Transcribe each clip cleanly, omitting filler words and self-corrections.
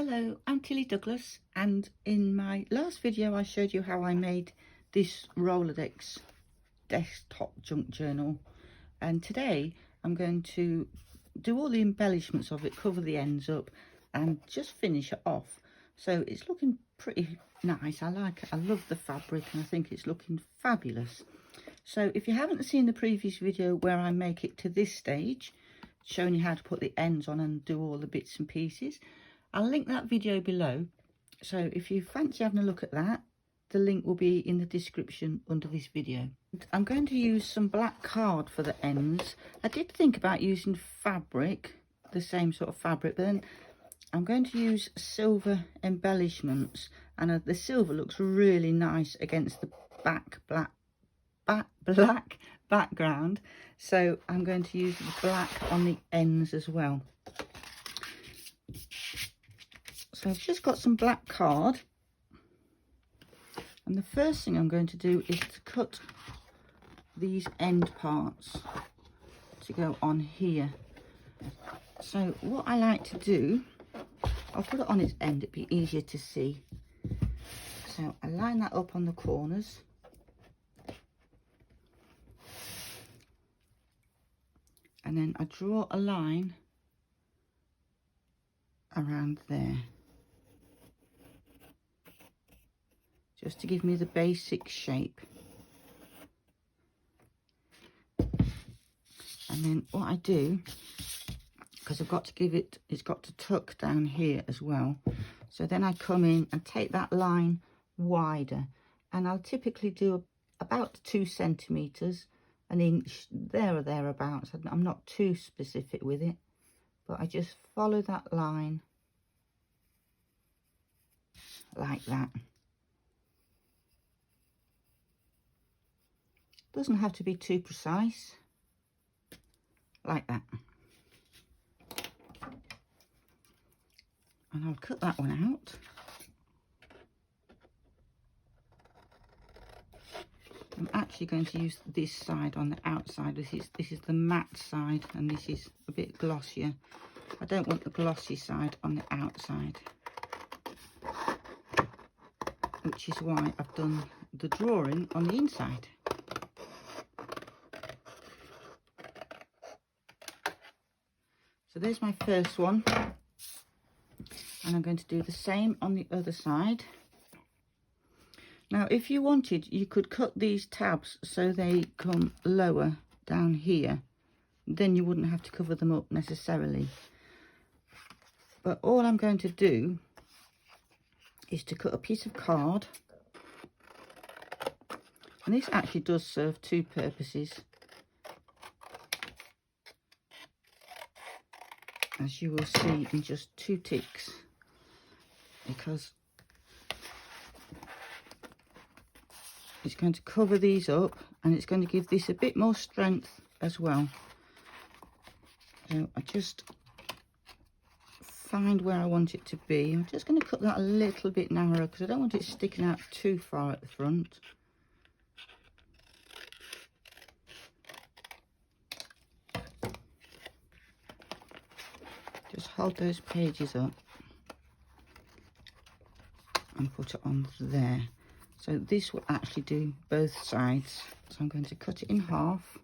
Hello, I'm Tilly Douglas, and in my last video I showed you how I made this Rolodex desktop junk journal, and today I'm going to do all the embellishments of it, cover the ends up and just finish it off. So it's looking pretty nice. I like it. I love the fabric and I think it's looking fabulous. So if you haven't seen the previous video where I make it to this stage, showing you how to put the ends on and do all the bits and pieces, I'll link that video below. So if you fancy having a look at that, the link will be in the description under this video. I'm going to use some black card for the ends. I did think about using fabric, the same sort of fabric, but then I'm going to use silver embellishments, and the silver looks really nice against the black background, so I'm going to use the black on the ends as well. So I've just got some black card, and the first thing I'm going to do is to cut these end parts to go on here. So what I like to do, I'll put it on its end, it'd be easier to see. So I line that up on the corners, and then I draw a line around there, just to give me the basic shape. And then what I do, because I've got to give it, it's got to tuck down here as well. So then I come in and take that line wider, and I'll typically do about 2 centimeters, an inch, there or thereabouts. I'm not too specific with it, but I just follow that line like that. Doesn't have to be too precise, like that. And I'll cut that one out. I'm actually going to use this side on the outside. This is the matte side, and this is a bit glossier. I don't want the glossy side on the outside, which is why I've done the drawing on the inside. So there's my first one, and I'm going to do the same on the other side. Now, if you wanted, you could cut these tabs so they come lower down here. Then you wouldn't have to cover them up necessarily. But all I'm going to do is to cut a piece of card. And this actually does serve 2 purposes, as you will see in just 2 ticks, because it's going to cover these up and it's going to give this a bit more strength as well. So I just find where I want it to be. I'm just going to cut that a little bit narrower because I don't want it sticking out too far at the front. Just hold those pages up and put it on there. So this will actually do both sides. So I'm going to cut it in half.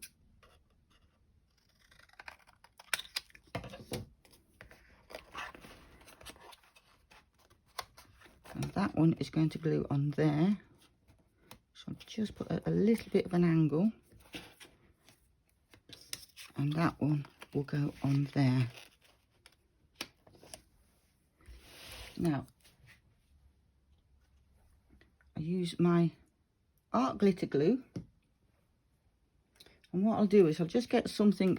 And that one is going to glue on there. So I'll just put a little bit of an angle. And that one will go on there. Now, I use my art glitter glue, and what I'll do is I'll just get something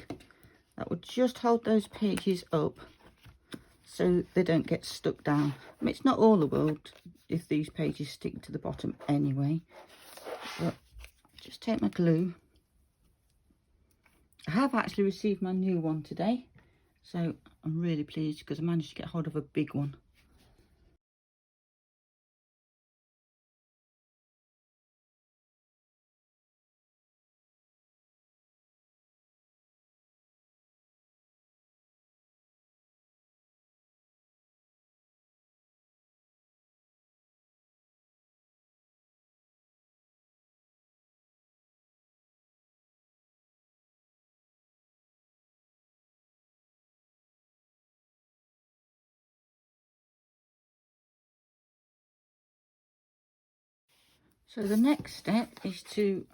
that will just hold those pages up so they don't get stuck down. I mean, it's not all the world if these pages stick to the bottom anyway, but just take my glue. I have actually received my new one today, so I'm really pleased because I managed to get hold of a big one. So the next step is to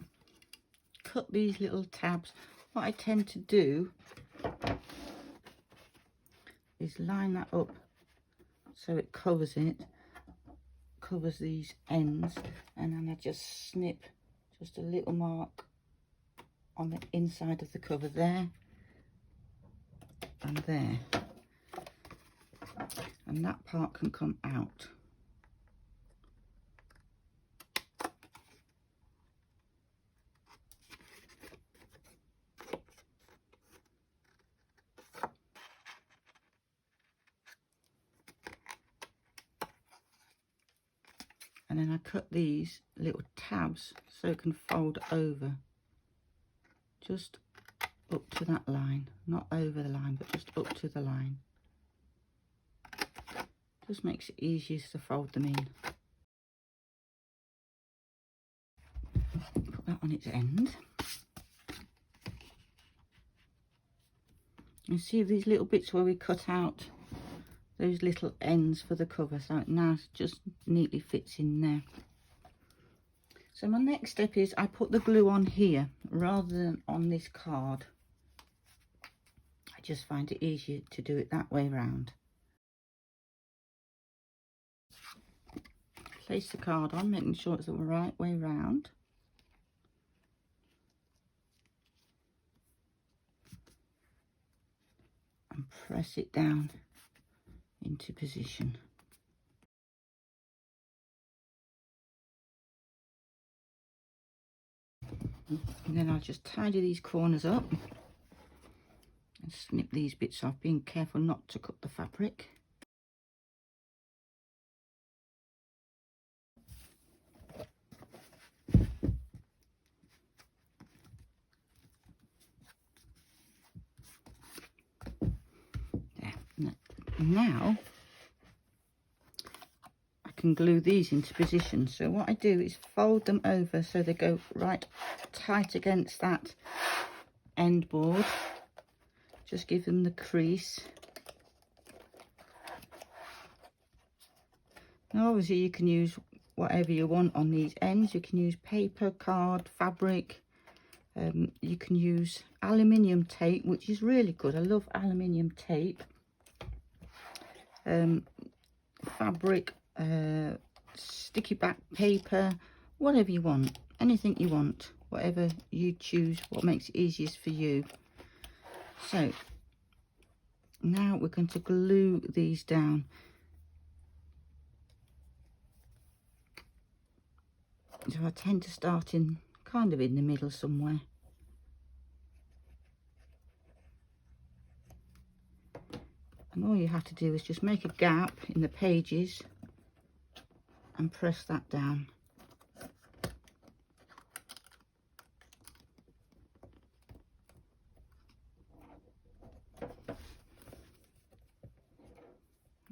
cut these little tabs. What I tend to do is line that up so it covers these ends, and then I just snip just a little mark on the inside of the cover there and there, and that part can come out. And then I cut these little tabs so it can fold over just up to that line, not over the line, but just up to the line. Just makes it easier to fold them in. Put that on its end. You see these little bits where we cut out those little ends for the cover, so it now just neatly fits in there. So my next step is I put the glue on here rather than on this card. I just find it easier to do it that way round. Place the card on, making sure it's the right way round. And press it down into position. And then I'll just tidy these corners up and snip these bits off, being careful not to cut the fabric. There. Now I can glue these into position. So what I do is fold them over so they go right tight against that end board. Just give them the crease. Now obviously you can use whatever you want on these ends. You can use paper, card, fabric. You can use aluminium tape, which is really good. I love aluminium tape. Fabric, sticky back paper, whatever you want, anything you want, whatever you choose, what makes it easiest for you. So now we're going to glue these down. So I tend to start in kind of in the middle somewhere. And all you have to do is just make a gap in the pages and press that down.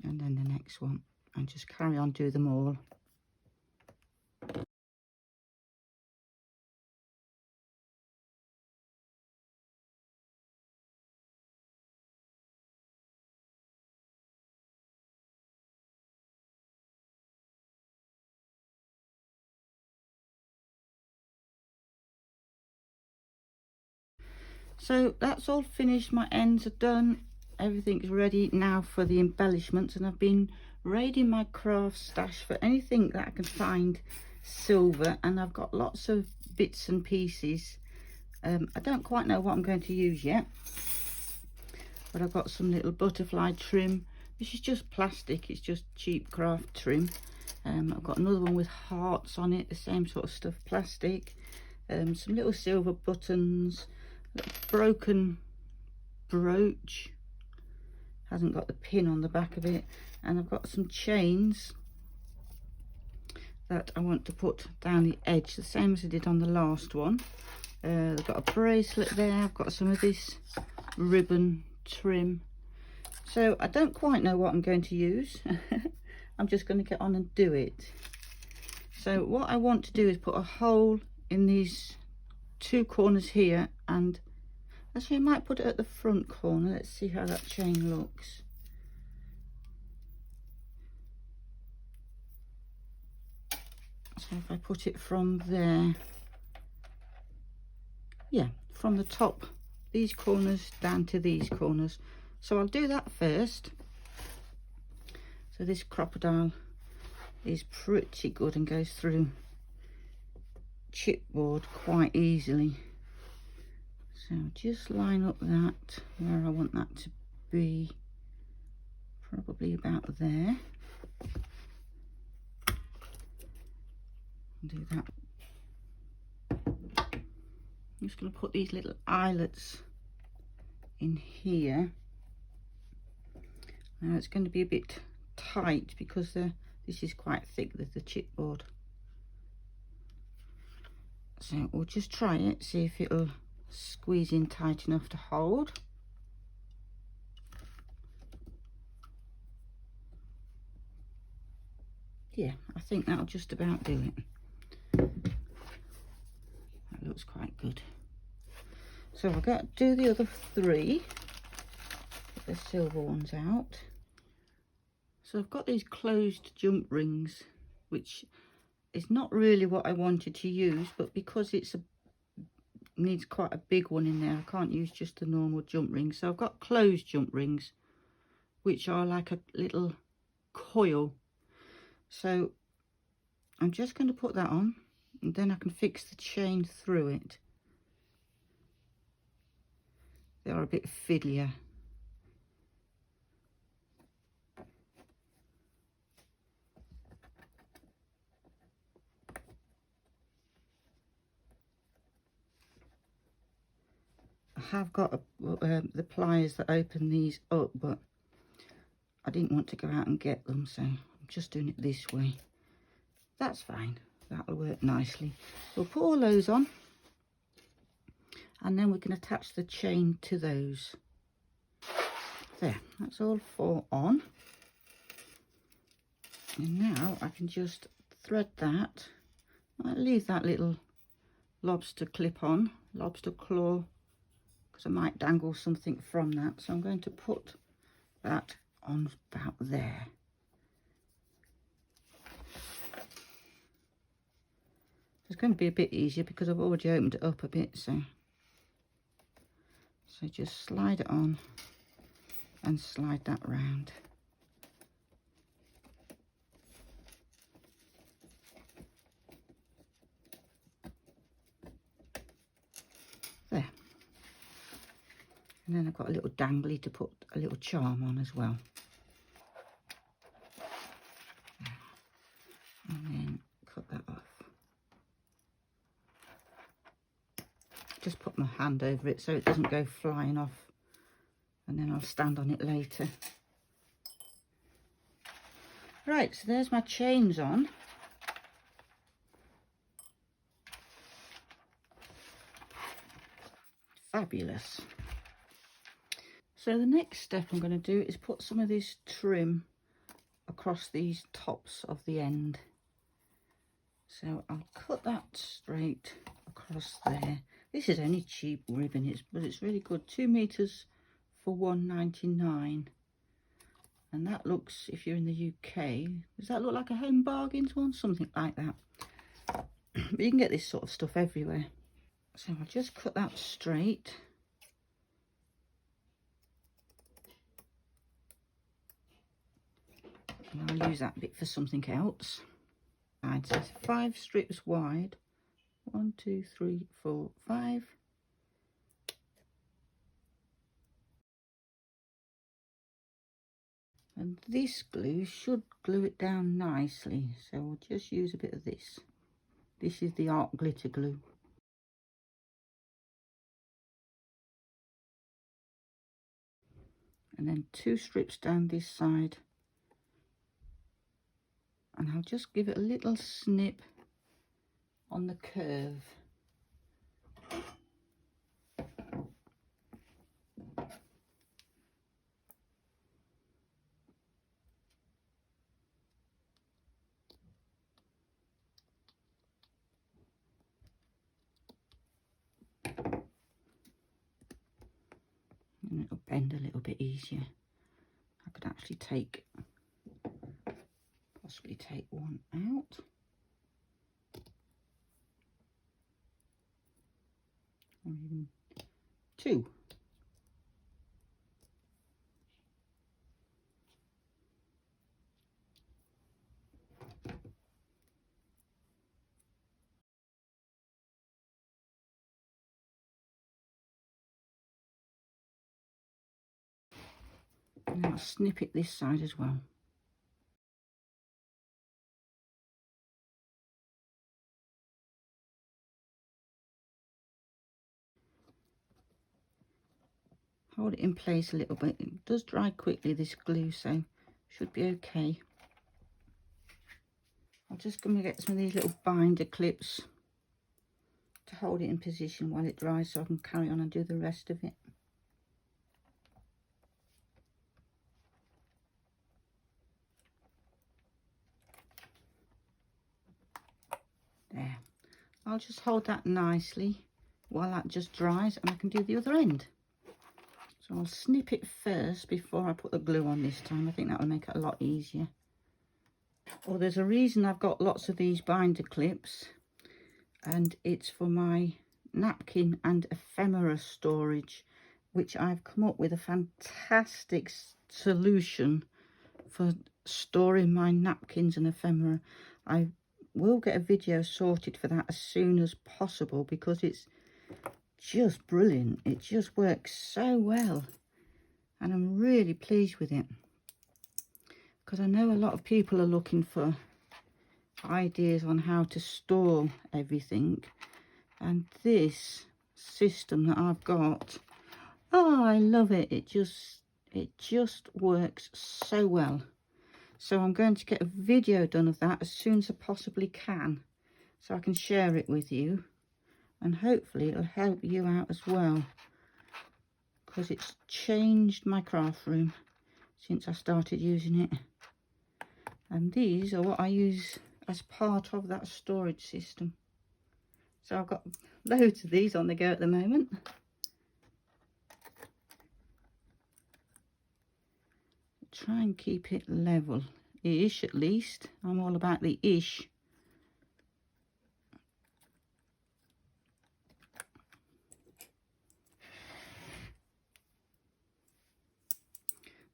And then the next one, and just carry on, do them all. So that's all finished, my ends are done, everything's ready now for the embellishments, and I've been raiding my craft stash for anything that I can find silver, and I've got lots of bits and pieces. I don't quite know what I'm going to use yet, but I've got some little butterfly trim. This is just plastic, it's just cheap craft trim. I've got another one with hearts on it, the same sort of stuff, plastic. Some little silver buttons, broken brooch, hasn't got the pin on the back of it, and I've got some chains that I want to put down the edge, the same as I did on the last one. I've got a bracelet there, I've got some of this ribbon trim. So I don't quite know what I'm going to use. I'm just going to get on and do it. So what I want to do is put a hole in these two corners here, and actually I might put it at the front corner. Let's see how that chain looks. So So if I put it from there, yeah, from the top, these corners down to these corners. So I'll do that first. So this crocodile is pretty good and goes through chipboard quite easily. So just line up that where I want that to be, probably about there. Do that. I'm just going to put these little eyelets in here. Now it's going to be a bit tight because this is quite thick, the chipboard. So we'll just try it, see if it'll squeeze in tight enough to hold. Yeah, I think that'll just about do it. That looks quite good. So I've got to do the other three, get the silver ones out. So I've got these closed jump rings, which is not really what I wanted to use, but because it's needs quite a big one in there, I can't use just the normal jump ring. So I've got closed jump rings, which are like a little coil. So I'm just going to put that on, and then I can fix the chain through it. They are a bit fiddlier. I have got the pliers that open these up, but I didn't want to go out and get them, so I'm just doing it this way. That's fine, that'll work nicely. We'll put all those on, and then we can attach the chain to those. There, that's all four on. And now I can just thread that. I'll leave that little lobster clip on, lobster claw, because I might dangle something from that. So I'm going to put that on about there. It's going to be a bit easier because I've already opened it up a bit, so just slide it on and slide that round. There. And then I've got a little dangly to put a little charm on as well. And then cut that off. Just put my hand over it so it doesn't go flying off, and then I'll stand on it later. Right, so there's my chains on. Fabulous. So the next step I'm going to do is put some of this trim across these tops of the end. So I'll cut that straight across there. This is only cheap ribbon, but it's really good. 2 meters for £1.99, and that looks, if you're in the UK, does that look like a Home Bargains one? Something like that. But you can get this sort of stuff everywhere. So I'll just cut that straight. And I'll use that bit for something else. And so it's 5 strips wide. 1, 2, 3, 4, 5. And this glue should glue it down nicely. So we'll just use a bit of this. This is the art glitter glue. And then 2 strips down this side. And I'll just give it a little snip on the curve. And it'll bend a little bit easier. I could actually possibly take one out. or even 2. And I'll snip it this side as well. Hold it in place a little bit. It does dry quickly, this glue, so should be okay. I'm just going to get some of these little binder clips to hold it in position while it dries, so I can carry on and do the rest of it. There. I'll just hold that nicely while that just dries, and I can do the other end. So I'll snip it first before I put the glue on this time. I think that will make it a lot easier. Well, there's a reason I've got lots of these binder clips, and it's for my napkin and ephemera storage, which I've come up with a fantastic solution for storing my napkins and ephemera. I will get a video sorted for that as soon as possible, because it's just brilliant. It just works so well, and I'm really pleased with it, because I know a lot of people are looking for ideas on how to store everything, and this system that I've got, oh, I love it. It just works so well. So I'm going to get a video done of that as soon as I possibly can, so I can share it with you, and hopefully it'll help you out as well, because it's changed my craft room since I started using it. And these are what I use as part of that storage system. So I've got loads of these on the go at the moment. Try and keep it level-ish, at least. I'm all about the ish.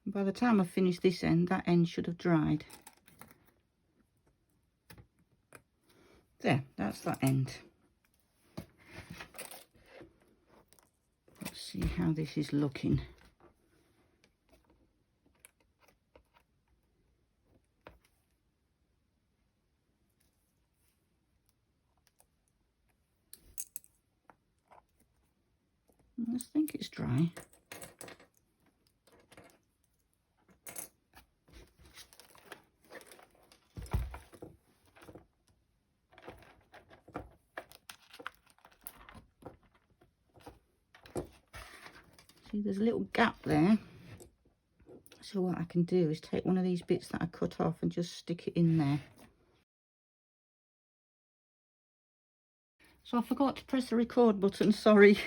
By the time I finish this end, that end should have dried. There, that's that end. Let's see how this is looking. I think it's dry. See, there's a little gap there. So what I can do is take one of these bits that I cut off and just stick it in there. So I forgot to press the record button, sorry.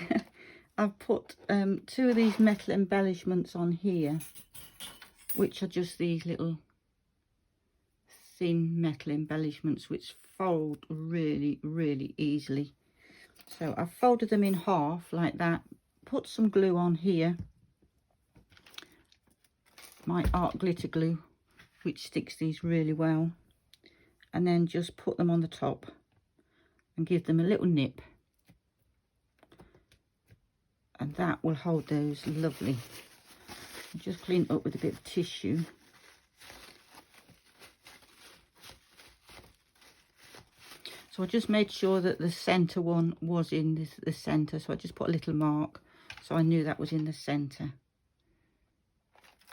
I've put 2 of these metal embellishments on here, which are just these little thin metal embellishments which fold really, really easily. So I've folded them in half like that, put some glue on here, my art glitter glue, which sticks these really well, and then just put them on the top and give them a little nip, and that will hold those lovely. Just clean it up with a bit of tissue. So I just made sure that the centre one was in the centre, so I just put a little mark so I knew that was in the centre,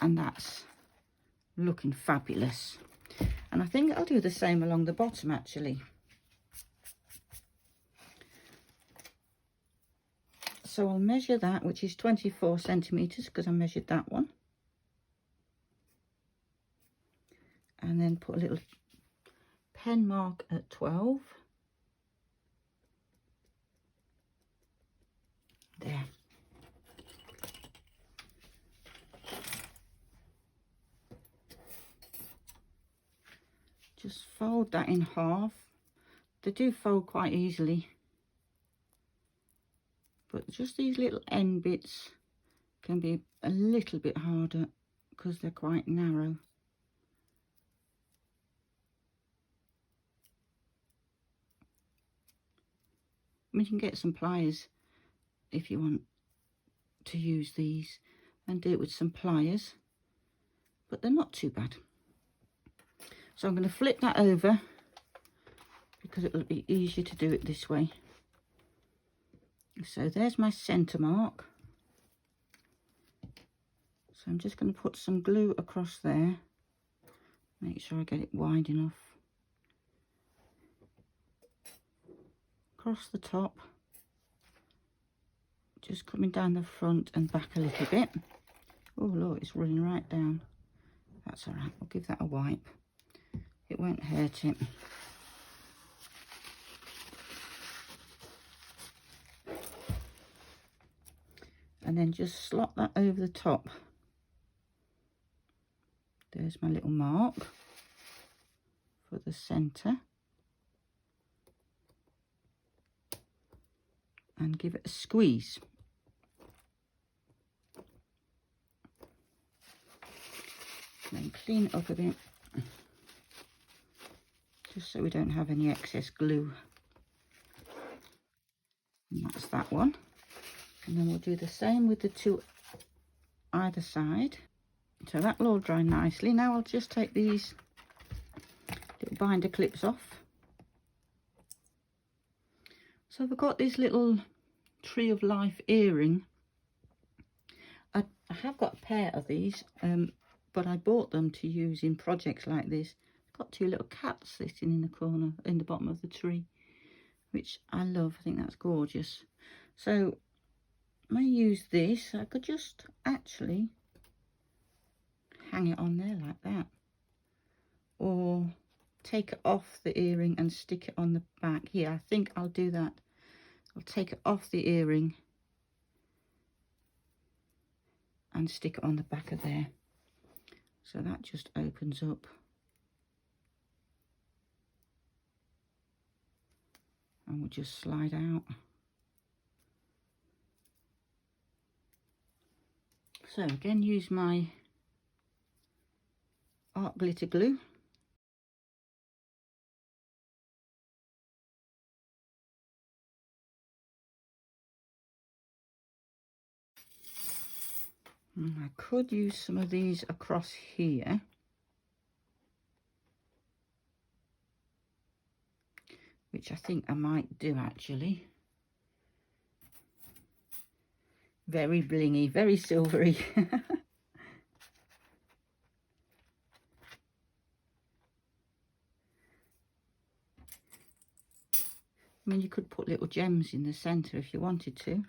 and that's looking fabulous. And I think I'll do the same along the bottom actually. So I'll measure that, which is 24 centimetres, because I measured that one, and then put a little pen mark at 12. There. Just fold that in half. They do fold quite easily, but just these little end bits can be a little bit harder because they're quite narrow. I mean, you can get some pliers if you want to use these and do it with some pliers, but they're not too bad. So I'm going to flip that over because it will be easier to do it this way. So there's my centre mark. So I'm just going to put some glue across there. Make sure I get it wide enough. Across the top. Just coming down the front and back a little bit. Oh look, it's running right down. That's alright, I'll give that a wipe. It won't hurt it. And then just slot that over the top. There's my little mark for the centre. And give it a squeeze. Then clean it up a bit, just so we don't have any excess glue. And that's that one. And then we'll do the same with the two either side. So that will all dry nicely. Now I'll just take these little binder clips off. So I've got this little tree of life earring. I have got a pair of these, but I bought them to use in projects like this. I've got two little cats sitting in the corner, in the bottom of the tree, which I love. I think that's gorgeous. So I may use this. I could just actually hang it on there like that, or take it off the earring and stick it on the back. Yeah, I think I'll do that. I'll take it off the earring and stick it on the back of there. So that just opens up. And we'll just slide out. So again, use my art glitter glue. And I could use some of these across here. Which I think I might do actually. Very blingy, very silvery. I mean, you could put little gems in the centre if you wanted to.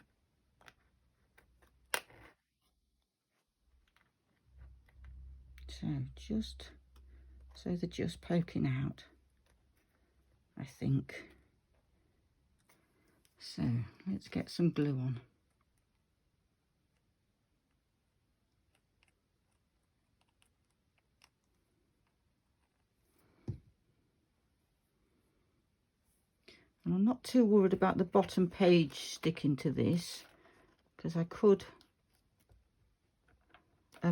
So just so they're just poking out, I think. So let's get some glue on. And I'm not too worried about the bottom page sticking to this, because I could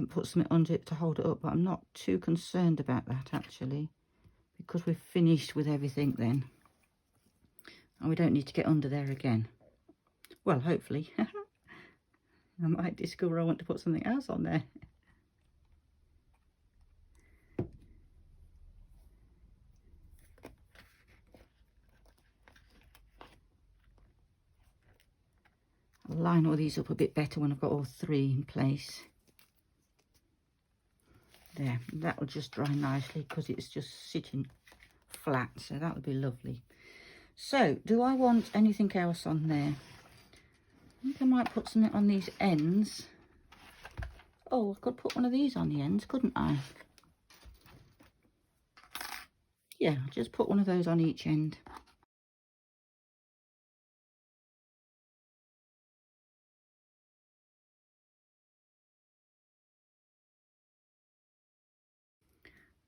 put something under it to hold it up, but I'm not too concerned about that actually, because we've finished with everything then. And we don't need to get under there again. Well, hopefully. I might discover I want to put something else on there. I'll line all these up a bit better when I've got all three in place. There, that will just dry nicely because it's just sitting flat, so that would be lovely. So, do I want anything else on there? I think I might put something on these ends. Oh, I could put one of these on the ends, couldn't I? Yeah, I'll just put one of those on each end.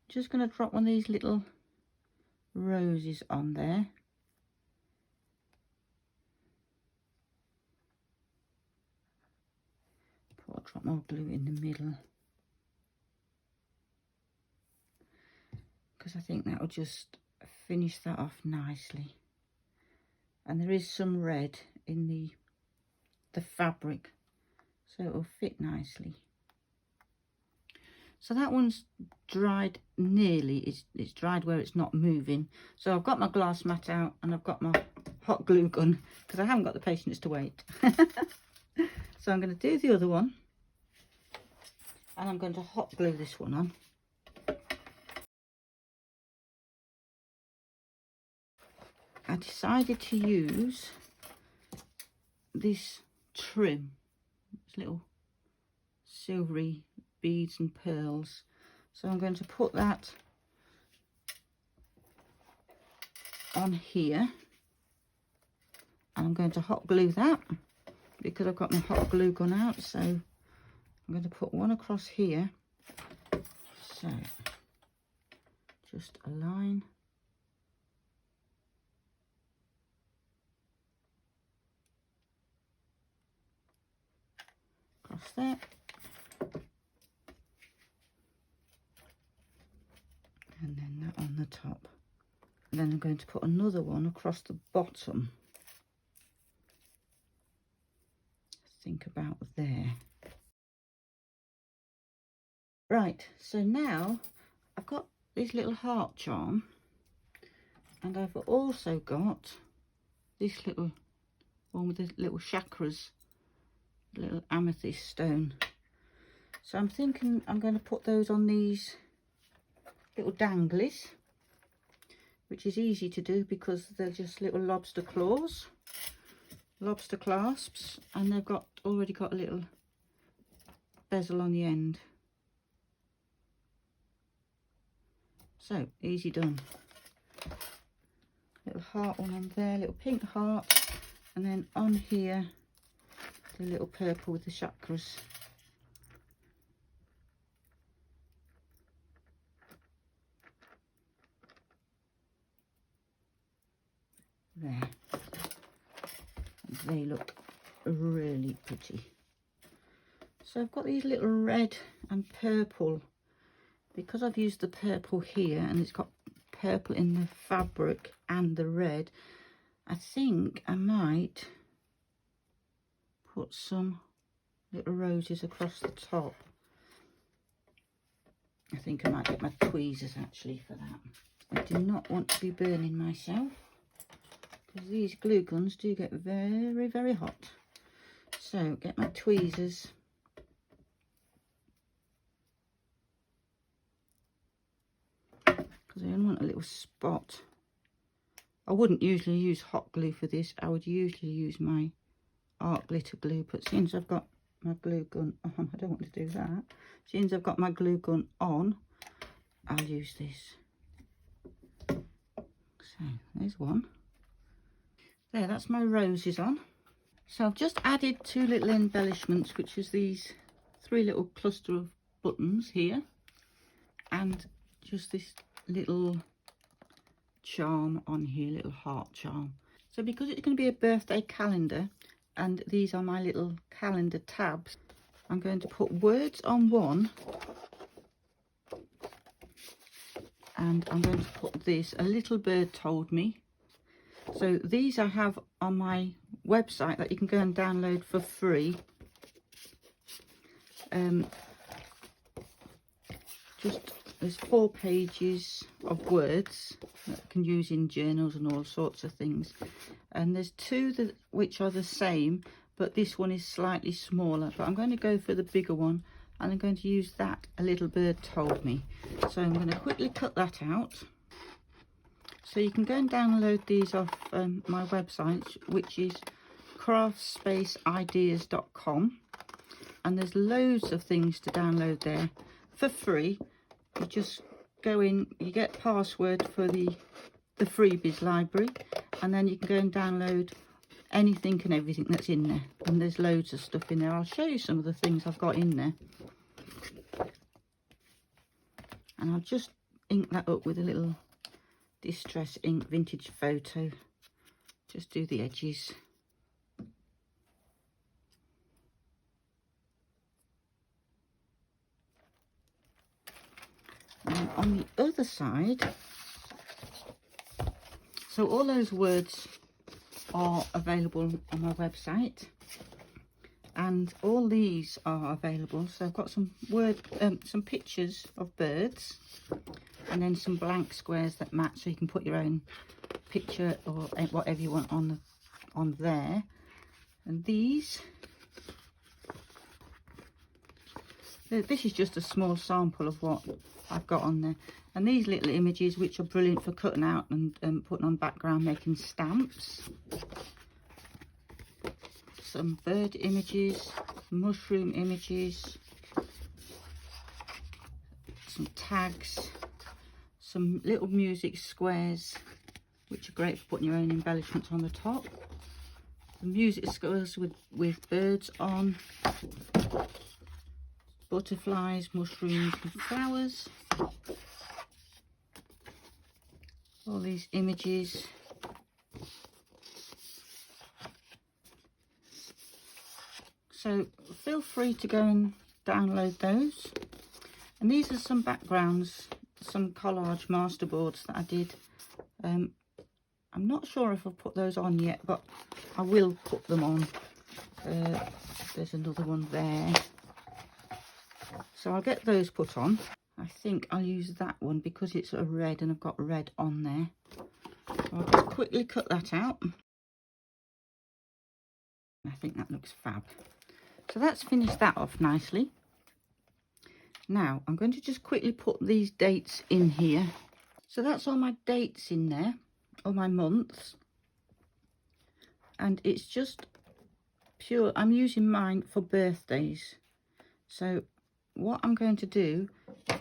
Just going to drop one of these little roses on there. more glue in the middle, because I think that will just finish that off nicely. And there is some red in the fabric, so it will fit nicely. So that one's dried nearly. It's dried where it's not moving. So I've got my glass mat out and I've got my hot glue gun, because I haven't got the patience to wait. So I'm going to do the other one, and I'm going to hot glue this one on. I decided to use this trim. It's little silvery beads and pearls. So I'm going to put that on here, and I'm going to hot glue that because I've got my hot glue gun out. So I'm going to put one across here. So just a line. Across there. And then that on the top. And then I'm going to put another one across the bottom. Think about there. Right, so now I've got this little heart charm, and I've also got this little one with the little chakras, little amethyst stone. So I'm thinking I'm going to put those on these little danglies, which is easy to do because they're just little lobster claws, lobster clasps, and they've already got a little bezel on the end. So easy done. Little heart one on there, little pink heart, and then on here the little purple with the chakras. There. They look really pretty. So I've got these little red and purple, because I've used the purple here and it's got purple in the fabric and the red. I think I might put some little roses across the top. I think I might get my tweezers actually for that. I do not want to be burning myself, because these glue guns do get very, very hot. So get my tweezers. Because I only want a little spot. I wouldn't usually use hot glue for this. I would usually use my art glitter glue. But since I've got my glue gun on, I don't want to do that. Since I've got my glue gun on, I'll use this. So there's one. There, that's my roses on. So I've just added two little embellishments, which is these three little cluster of buttons here, and just this little charm on here, little heart charm. So because it's going to be a birthday calendar, and these are my little calendar tabs, I'm going to put words on one, and I'm going to put this, a little bird told me. So these I have on my website that you can go and download for free. There's 4 pages of words that I can use in journals and all sorts of things. And there's 2 which are the same, but this one is slightly smaller. But I'm going to go for the bigger one, and I'm going to use that, a little bird told me. So I'm going to quickly cut that out. So you can go and download these off my website, which is craftspaceideas.com, and there's loads of things to download there for free. You just go in, you get password for the Freebies Library, and then you can go and download anything and everything that's in there, and there's loads of stuff in there. I'll show you some of the things I've got in there, and I'll just ink that up with a little Distress ink vintage photo. Just do the edges. on the other side, so all those words are available on my website, and all these are available. So I've got some some pictures of birds, and then some blank squares that match, so you can put your own picture or whatever you want on there. And these, this is just a small sample of what I've got on there. And these little images, which are brilliant for cutting out and putting on background, making stamps. Some bird images, mushroom images, some tags, some little music squares, which are great for putting your own embellishments on the top. The music squares with birds on, butterflies, mushrooms and flowers. All these images. So feel free to go and download those. And these are some backgrounds, some collage masterboards that I did. I'm not sure if I've put those on yet, but I will put them on. There's another one there. So I'll get those put on. I think I'll use that one because it's a red and I've got red on there. So I'll just quickly cut that out. I think that looks fab. So that's finished that off nicely. Now I'm going to just quickly put these dates in here. So that's all my dates in there, all my months. And it's just pure, I'm using mine for birthdays. So what I'm going to do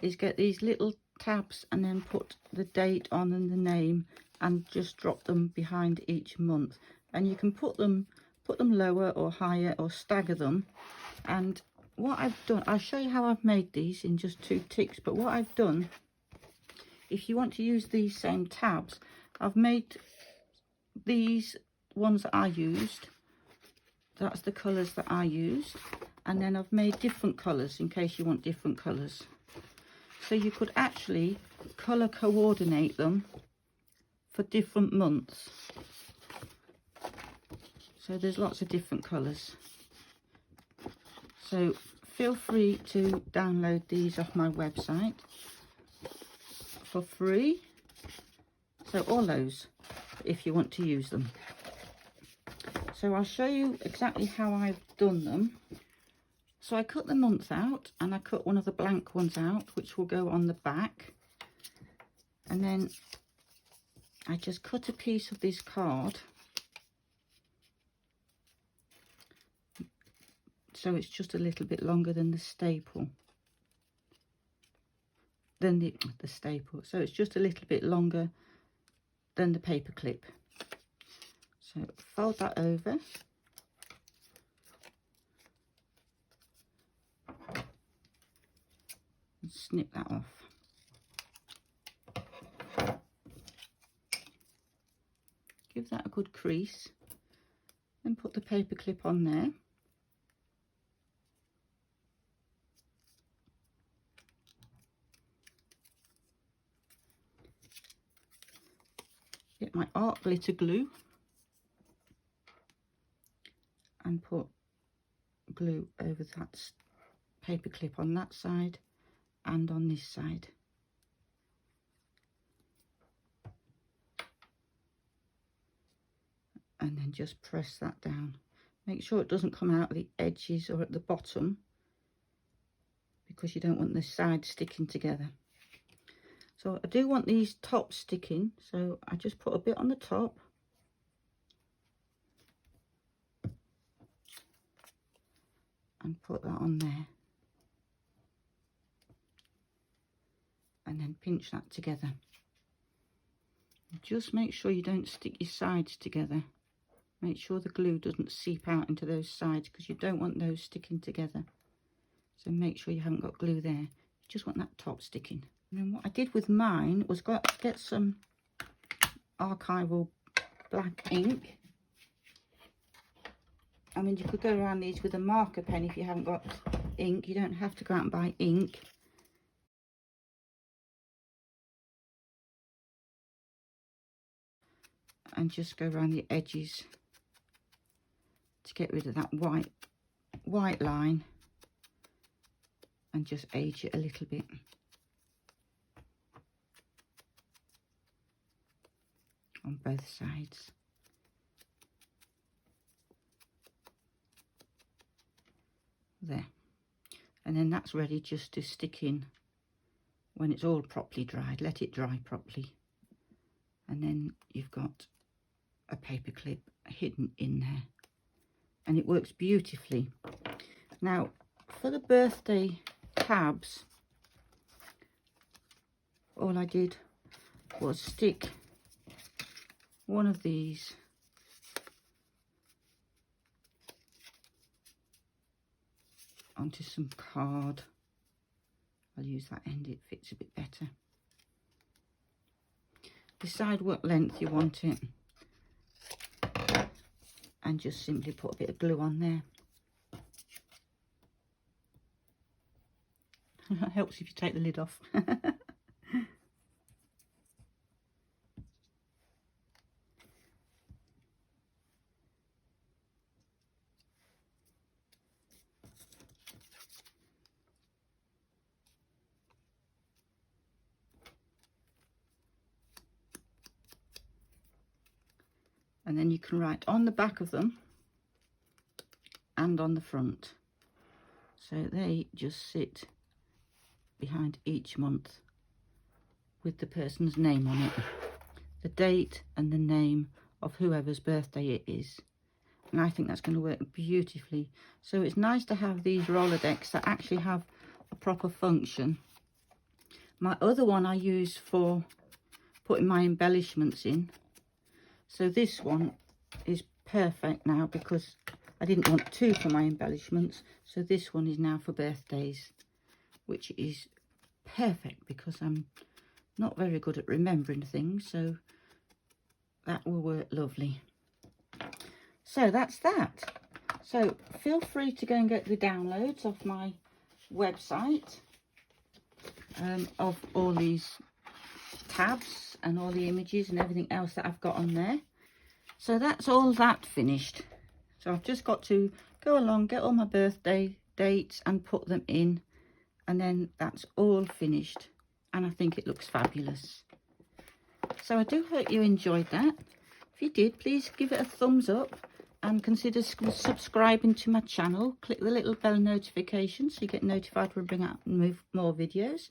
is get these little tabs and then put the date on and the name and just drop them behind each month. And you can put them lower or higher or stagger them. And what I've done, I'll show you how I've made these in just 2 ticks, but what I've done, if you want to use these same tabs, I've made these ones that I used, that's the colours that I used, and then I've made different colours in case you want different colours. So you could actually colour coordinate them for different months. So there's lots of different colours. So feel free to download these off my website for free. So all those, if you want to use them. So I'll show you exactly how I've done them. So I cut the month out and I cut one of the blank ones out, which will go on the back. And then I just cut a piece of this card. So it's just a little bit longer than the staple. Than the staple. So it's just a little bit longer than the paper clip. So fold that over. And snip that off. Give that a good crease. Then put the paper clip on there. Get my art glitter glue and put glue over that paper clip on that side and on this side. And then just press that down. Make sure it doesn't come out at the edges or at the bottom, because you don't want the sides sticking together. So I do want these tops sticking, so I just put a bit on the top. And put that on there. And then pinch that together. Just make sure you don't stick your sides together. Make sure the glue doesn't seep out into those sides, because you don't want those sticking together. So make sure you haven't got glue there. You just want that top sticking. And then what I did with mine was get some archival black ink. I mean, you could go around these with a marker pen if you haven't got ink. You don't have to go out and buy ink. and just go around the edges to get rid of that white line, and just age it a little bit. On both sides. There. And then that's ready just to stick in when it's all properly dried. Let it dry properly. And then you've got a paper clip hidden in there. And it works beautifully. Now, for the birthday tabs, all I did was stick one of these onto some card. I'll use that end, it fits a bit better. Decide what length you want it, and just simply put a bit of glue on there. It helps if you take the lid off. And then you can write on the back of them and on the front. So they just sit behind each month with the person's name on it, the date and the name of whoever's birthday it is. And I think that's going to work beautifully. So it's nice to have these Rolodex that actually have a proper function. My other one I use for putting my embellishments in. So this one is perfect now because I didn't want two for my embellishments. So this one is now for birthdays, which is perfect because I'm not very good at remembering things. So that will work lovely. So that's that. So feel free to go and get the downloads off my website of all these tabs and all the images and everything else that I've got on there. So that's all that finished. So I've just got to go along, get all my birthday dates and put them in, and then that's all finished, and I think it looks fabulous. So I do hope you enjoyed that. If you did, please give it a thumbs up and consider subscribing to my channel. Click the little bell notification so you get notified when I bring out more videos,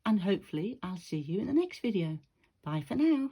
and hopefully I'll see you in the next video. Bye for now.